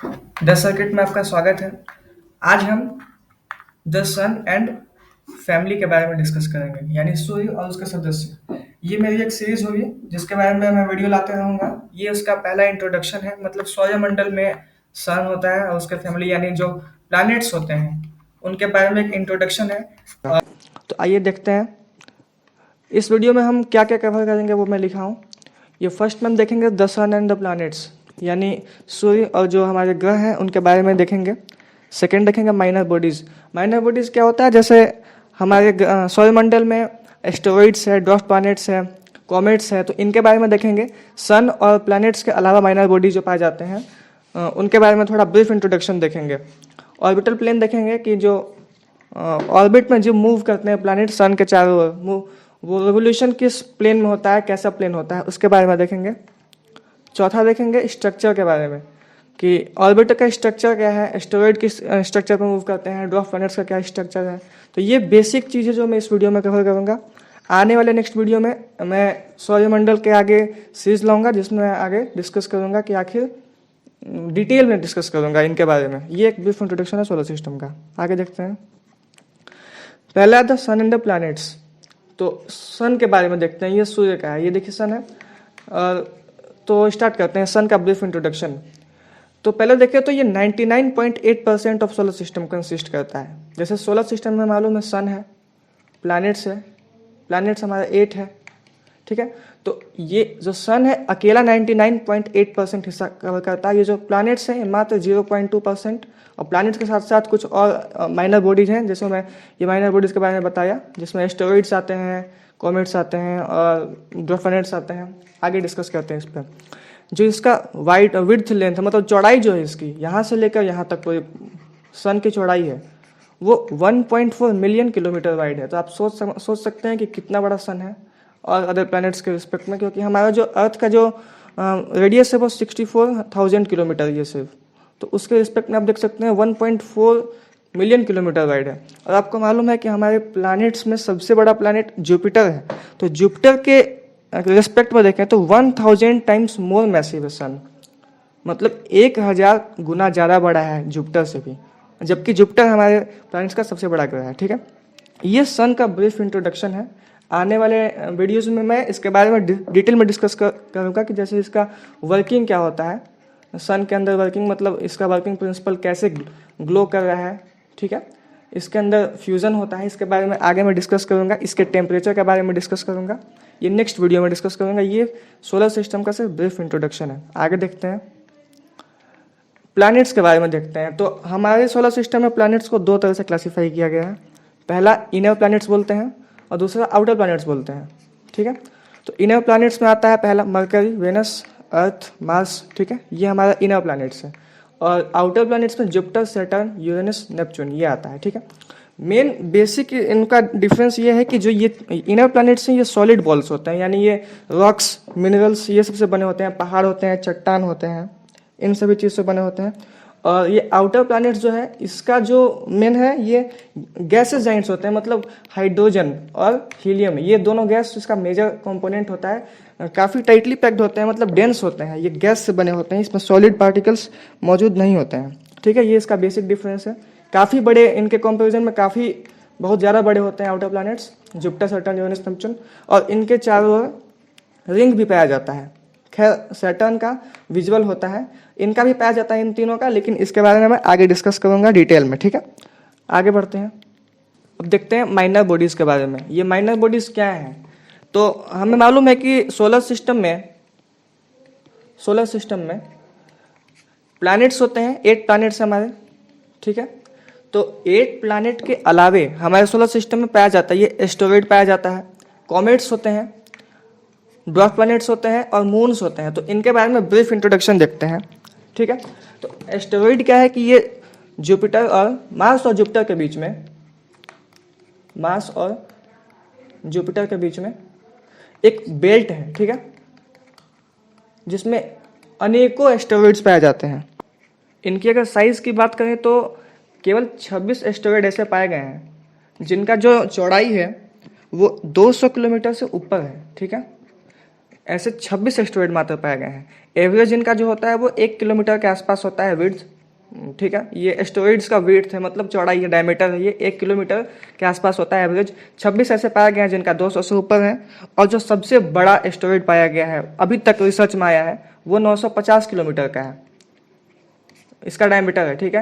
The circuit में आपका स्वागत है। आज हम द सन एंड फैमिली के बारे में डिस्कस करेंगे, यानी सूर्य और उसके सदस्य। ये मेरी एक सीरीज होगी जिसके बारे में मैं वीडियो लाते रहूँगा। ये उसका पहला इंट्रोडक्शन है, मतलब सौरमंडल में सन होता है और उसके फैमिली यानी जो प्लैनेट्स होते हैं उनके बारे में एक इंट्रोडक्शन है। तो आइए देखते हैं इस वीडियो में हम क्या क्या कवर करेंगे, वो मैं लिखा हूँ। ये फर्स्ट में हम देखेंगे the sun and the planets, यानी सूर्य और जो हमारे ग्रह हैं उनके बारे में देखेंगे। सेकंड देखेंगे माइनर बॉडीज़। माइनर बॉडीज़ क्या होता है, जैसे हमारे सौरमंडल में एस्टेरॉइड्स है, ड्वार्फ प्लैनेट्स है, कॉमेट्स है, तो इनके बारे में देखेंगे। सन और प्लैनेट्स के अलावा माइनर बॉडीज जो पाए जाते हैं उनके बारे में थोड़ा ब्रीफ इंट्रोडक्शन देखेंगे। ऑर्बिटल प्लेन देखेंगे कि जो ऑर्बिट में जो मूव करते हैं प्लैनेट सन के चारों ओर, वो रेवोल्यूशन किस प्लेन में होता है, कैसा प्लेन होता है, उसके बारे में देखेंगे। चौथा देखेंगे स्ट्रक्चर के बारे में कि ऑर्बिटर का स्ट्रक्चर क्या है, एस्टेरॉइड किस स्ट्रक्चर पर मूव करते हैं, ड्वार्फ प्लैनेट्स का क्या स्ट्रक्चर है। तो ये बेसिक चीज़ें जो मैं इस वीडियो में कवर करूँगा। आने वाले नेक्स्ट वीडियो में मैं सौरमंडल के आगे सीरीज लाऊंगा जिसमें मैं आगे डिस्कस करूँगा कि आखिर डिटेल में डिस्कस करूँगा इनके बारे में। ये एक ब्रीफ इंट्रोडक्शन है सोलर सिस्टम का। आगे देखते हैं। पहला the sun and the planets. तो सन के बारे में देखते हैं। ये सूर्य का है, ये देखिए सन है। और तो स्टार्ट करते हैं सन का ब्रीफ इंट्रोडक्शन। तो पहले देखें तो ये 99.8% ऑफ सोलर सिस्टम कंसिस्ट करता है। जैसे सोलर सिस्टम में मालूम है सन है, प्लैनेट्स है, प्लैनेट्स हमारा 8 है, ठीक है। तो ये जो सन है अकेला 99.8% हिस्सा कवर करता है। ये जो प्लैनेट्स हैं मात्र 0.2%, और प्लैनेट्स के साथ साथ कुछ और माइनर बॉडीज हैं, जैसे मैं ये माइनर बॉडीज के बारे में बताया, जिसमें एस्टेरॉइड्स आते हैं, कॉमेट्स आते हैं और ड्वार्फ प्लैनेट्स आते हैं। आगे डिस्कस करते हैं इस पर। जो इसका वाइड विड्थ लेंथ है, मतलब चौड़ाई जो है इसकी, यहाँ से लेकर यहाँ तक पूरी सन की चौड़ाई है, वो 1.4 मिलियन किलोमीटर वाइड है। तो आप सोच सकते हैं कि कितना बड़ा सन है और अदर प्लैनेट्स के रिस्पेक्ट में, क्योंकि हमारा जो अर्थ का जो रेडियस है वो 64,000 किलोमीटर ये सिर्फ। तो उसके रिस्पेक्ट में आप देख सकते हैं 1.4 मिलियन किलोमीटर वाइड है। और आपको मालूम है कि हमारे प्लैनेट्स में सबसे बड़ा प्लैनेट जुपिटर है। तो जुपिटर के रिस्पेक्ट में देखें तो 1000 टाइम्स मोर मैसिव है सन, मतलब 1000 गुना ज़्यादा बड़ा है जुपिटर से भी, जबकि जुपिटर हमारे प्लैनेट्स का सबसे बड़ा ग्रह है, ठीक है। ये सन का ब्रीफ इंट्रोडक्शन है। आने वाले वीडियोज़ में मैं इसके बारे में डिटेल में डिस्कस करूँगा कि जैसे इसका वर्किंग क्या होता है, सन के अंदर वर्किंग, मतलब इसका वर्किंग प्रिंसिपल कैसे ग्लो कर रहा है, ठीक है। इसके अंदर फ्यूज़न होता है, इसके बारे में आगे मैं डिस्कस करूँगा। इसके टेम्परेचर के बारे में डिस्कस करूँगा, ये नेक्स्ट वीडियो में डिस्कस करूँगा। ये सोलर सिस्टम का सिर्फ ब्रीफ इंट्रोडक्शन है। आगे देखते हैं, प्लैनेट्स के बारे में देखते हैं। तो हमारे सोलर सिस्टम में प्लैनेट्स को दो तरह से क्लासीफाई किया गया है। पहला इनर प्लैनेट्स बोलते हैं और दूसरा आउटर प्लैनेट्स बोलते हैं, ठीक है। तो इनर प्लैनेट्स में आता है पहला मरकरी, वेनस, अर्थ, मार्स, ठीक है, ये हमारा इनर प्लैनेट्स है। और आउटर प्लैनेट्स में जुपिटर, सैटर्न, यूरेनस, नेपच्यून ये आता है, ठीक है। मेन बेसिक इनका डिफरेंस ये है कि जो ये इनर प्लैनेट्स हैं ये सॉलिड बॉल्स होते हैं, यानी ये रॉक्स, मिनरल्स ये सबसे बने होते हैं, पहाड़ होते हैं, चट्टान होते हैं, इन सभी चीज़ से बने होते हैं। और ये आउटर प्लैनेट्स जो है इसका जो मेन है ये गैसेस जाइंट्स होते हैं, मतलब हाइड्रोजन और हीलियम, ये दोनों गैस इसका मेजर कंपोनेंट होता है। काफ़ी टाइटली पैक्ड होते हैं, मतलब डेंस होते हैं, ये गैस से बने होते हैं, इसमें सॉलिड पार्टिकल्स मौजूद नहीं होते हैं, ठीक है। ये इसका बेसिक डिफरेंस है। काफ़ी बड़े इनके कंपेरिजन में काफ़ी बहुत ज़्यादा बड़े होते हैं outer planets, Jupiter, Saturn, Uranus, Neptune. और इनके चारों ओर रिंग भी पाया जाता है। खैर सैटर्न का विजुअल होता है, इनका भी पाया जाता है इन तीनों का, लेकिन इसके बारे में मैं आगे डिस्कस करूंगा डिटेल में, ठीक है। आगे बढ़ते हैं। अब देखते हैं माइनर बॉडीज के बारे में। ये माइनर बॉडीज क्या है, तो हमें मालूम है कि सोलर सिस्टम में प्लैनेट्स होते हैं, 8 प्लैनेट्स हमारे, ठीक है। तो 8 प्लैनेट के अलावे हमारे सोलर सिस्टम में पाया जाता है ये एस्टेरॉइड पाया जाता है, कॉमेट्स होते हैं, ड्वार्फ प्लैनेट्स होते हैं और मून्स होते हैं। तो इनके बारे में ब्रीफ इंट्रोडक्शन देखते हैं, ठीक है। तो एस्टेरॉइड क्या है कि ये जुपिटर और मार्स और जुपिटर के बीच में, मार्स और जुपिटर के बीच में एक बेल्ट है, ठीक है, जिसमें अनेकों एस्टेरॉइड्स पाए जाते हैं। इनकी अगर साइज की बात करें तो केवल 26 एस्टेरॉइड ऐसे पाए गए हैं जिनका जो चौड़ाई है वो 200 किलोमीटर से ऊपर है, ठीक है। ऐसे 26 एस्टेरॉइड मात्र पाए गए हैं। एवरेज इनका जो होता है वो 1 किलोमीटर के आसपास होता है विड्थ, ठीक है। ये एस्टेरॉइड्स का वेट है, मतलब चौड़ाई है, डायमीटर है, ये 1 किलोमीटर के आसपास होता है एवरेज। 26 ऐसे पाया गया है जिनका 200 से ऊपर है। और जो सबसे बड़ा एस्टेरॉइड पाया गया है अभी तक रिसर्च में आया है वो 950 किलोमीटर का है, इसका डायमीटर है, ठीक है।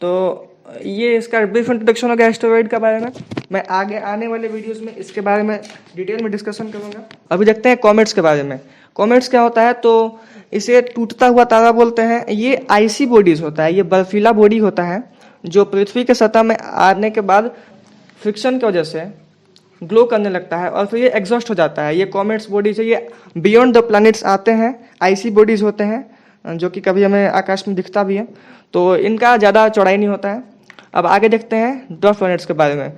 तो ये इसका ब्रीफ इंट्रोडक्शन हो गया एस्टेरॉइड के बारे में। मैं आगे आने वाले वीडियोस में इसके बारे में डिटेल में डिस्कशन करूंगा। अभी देखते हैं कॉमेट्स के बारे में। कॉमेट्स क्या होता है, तो इसे टूटता हुआ तारा बोलते हैं। ये आइसी बॉडीज होता है, ये बर्फीला बॉडी होता है जो पृथ्वी के सतह में आने के बाद फ्रिक्शन की वजह से ग्लो करने लगता है और फिर ये एग्जॉस्ट हो जाता है। ये कॉमेट्स बॉडी से ये बियॉन्ड द प्लैनेट्स आते हैं, आइसी बॉडीज होते हैं जो कि कभी हमें आकाश में दिखता भी है। तो इनका ज़्यादा चौड़ाई नहीं होता है। अब आगे देखते हैं ड्वार्फ प्लैनेट्स के बारे में।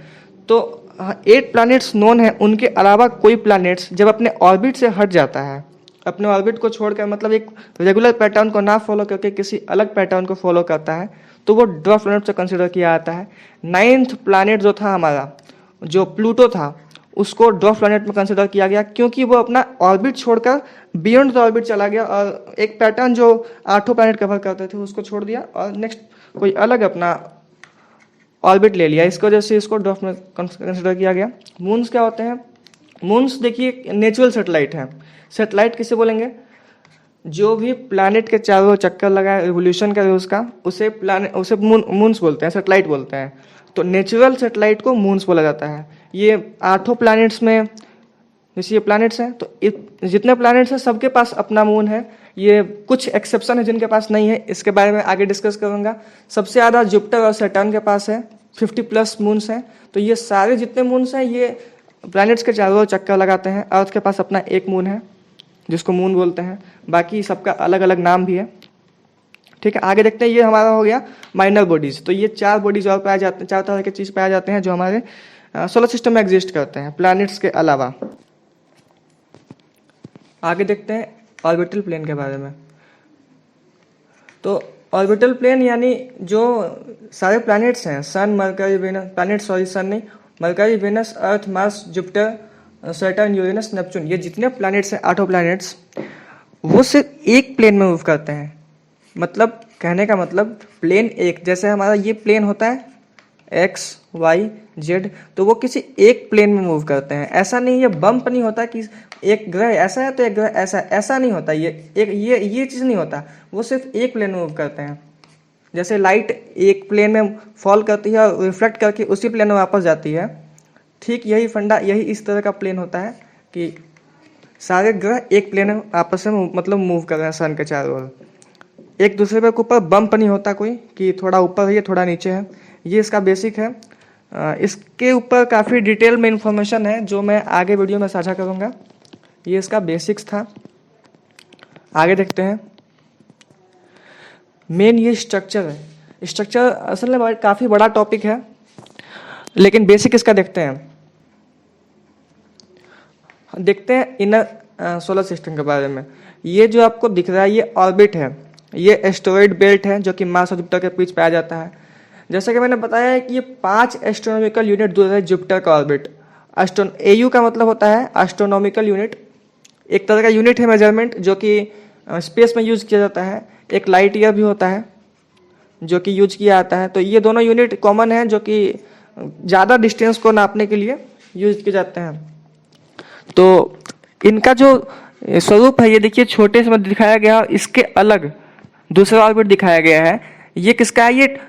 तो 8 प्लैनेट्स नोन है, उनके अलावा कोई प्लैनेट्स जब अपने ऑर्बिट से हट जाता है, अपने ऑर्बिट को छोड़कर, मतलब एक रेगुलर पैटर्न को ना फॉलो करके किसी अलग पैटर्न को फॉलो करता है, तो वो ड्वार्फ प्लैनेट से कंसिडर किया जाता है। 9th प्लैनेट जो था हमारा, जो प्लूटो था, उसको ड्वार्फ प्लैनेट में कंसिडर किया गया क्योंकि वो अपना ऑर्बिट छोड़कर बियॉन्ड द ऑर्बिट चला गया और एक पैटर्न जो 8 प्लैनेट कवर करते थे उसको छोड़ दिया और नेक्स्ट कोई अलग अपना ऑर्बिट ले लिया। इसकी वजह से इसको ड्वार्फ में कंसिडर किया गया। मून्स क्या होते हैं? मून्स देखिए नेचुरल सेटेलाइट है। सेटेलाइट किसे बोलेंगे? जो भी प्लैनेट के चारों चक्कर लगाए, रिवोल्यूशन करे उसका, उसे मून्स बोलते हैं, सेटेलाइट बोलते हैं। तो नेचुरल सेटेलाइट को मून्स बोला जाता है। ये 8 प्लैनेट्स में, जैसे ये प्लैनेट्स हैं तो जितने प्लैनेट्स हैं सबके पास अपना मून है। ये कुछ एक्सेप्शन है जिनके पास नहीं है, इसके बारे में आगे डिस्कस करूंगा। सबसे ज़्यादा जुपिटर और सैटर्न के पास है, 50+ मून्स हैं। तो ये सारे जितने मून्स हैं ये प्लैनेट्स के चारों ओर चक्कर लगाते हैं। अर्थ के पास अपना एक मून है जिसको मून बोलते हैं, बाकी सबका अलग अलग नाम भी है, ठीक है। आगे देखते हैं, ये हमारा हो गया माइनर बॉडीज। तो ये 4 बॉडीज और पाए जाते हैं, 4 तरह के चीज़ पाए जाते हैं जो हमारे सोलर सिस्टम में एग्जिस्ट करते हैं प्लैनेट्स के अलावा। आगे देखते हैं ऑर्बिटल प्लेन के बारे में। तो ऑर्बिटल प्लेन यानी जो सारे प्लैनेट्स हैं, sun, Mercury, Venus, planet sorry sun नहीं, Mercury, Venus, earth, Mars, Jupiter, Saturn, Uranus, Neptune, ये जितने प्लैनेट्स हैं 8 प्लैनेट्स, वो सिर्फ एक प्लेन में मूव करते हैं। मतलब कहने का मतलब प्लेन एक, जैसे हमारा ये प्लेन होता है एक्स वाई जेड, तो वो किसी एक प्लेन में मूव करते हैं। ऐसा नहीं, ये बम्प नहीं होता कि एक ग्रह ऐसा है तो एक ग्रह ऐसा नहीं होता। ये चीज़ नहीं होता, वो सिर्फ एक प्लेन में मूव करते हैं। जैसे लाइट एक प्लेन में फॉल करती है और रिफ्लेक्ट करके उसी प्लेन में वापस जाती है, ठीक यही फंडा, यही इस तरह का प्लेन होता है कि सारे ग्रह एक प्लेन में आपस में मतलब मूव कर रहे हैं सन के चारों ओर। एक दूसरे के ऊपर बम्प नहीं होता कोई कि थोड़ा ऊपर है थोड़ा नीचे है। ये इसका बेसिक है। इसके ऊपर काफ़ी डिटेल में इंफॉर्मेशन है जो मैं आगे वीडियो में साझा करूँगा। ये इसका बेसिक्स था। आगे देखते हैं, मेन ये स्ट्रक्चर है। स्ट्रक्चर असल में काफ़ी बड़ा टॉपिक है, लेकिन बेसिक इसका देखते हैं इनर सोलर सिस्टम के बारे में। ये जो आपको दिख रहा है ये ऑर्बिट है, ये एस्टेरॉइड बेल्ट है जो कि मार्स और जुपिटर के बीच पाया जाता है। जैसा कि मैंने बताया है कि ये 5 एस्ट्रोनॉमिकल यूनिट दूर है जुपिटर का ऑर्बिट। AU का मतलब होता है एस्ट्रोनॉमिकल यूनिट, एक तरह का यूनिट है मेजरमेंट जो कि स्पेस में यूज किया जाता है। एक लाइट ईयर भी होता है जो कि यूज किया जाता है। तो ये दोनों यूनिट कॉमन है जो कि ज़्यादा डिस्टेंस को नापने के लिए यूज किए जाते हैं। तो इनका जो स्वरूप है ये देखिए छोटे से में दिखाया गया, इसके अलग दूसरा ऑर्बिट दिखाया गया है। ये किसका है? ये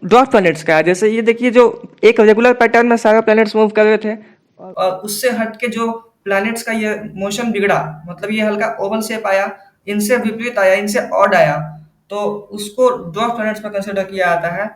ड्वार्फ प्लैनेट्स का है। जैसे ये देखिए जो एक रेगुलर पैटर्न में सारे प्लैनेट्स मूव कर रहे थे और उससे हट के जो प्लैनेट्स का ये मोशन बिगड़ा, मतलब ये हल्का ओवल शेप आया, इनसे विपरीत आया, इनसे ऑड आया, तो उसको ड्वार्फ प्लैनेट्स में कंसिडर किया जाता है।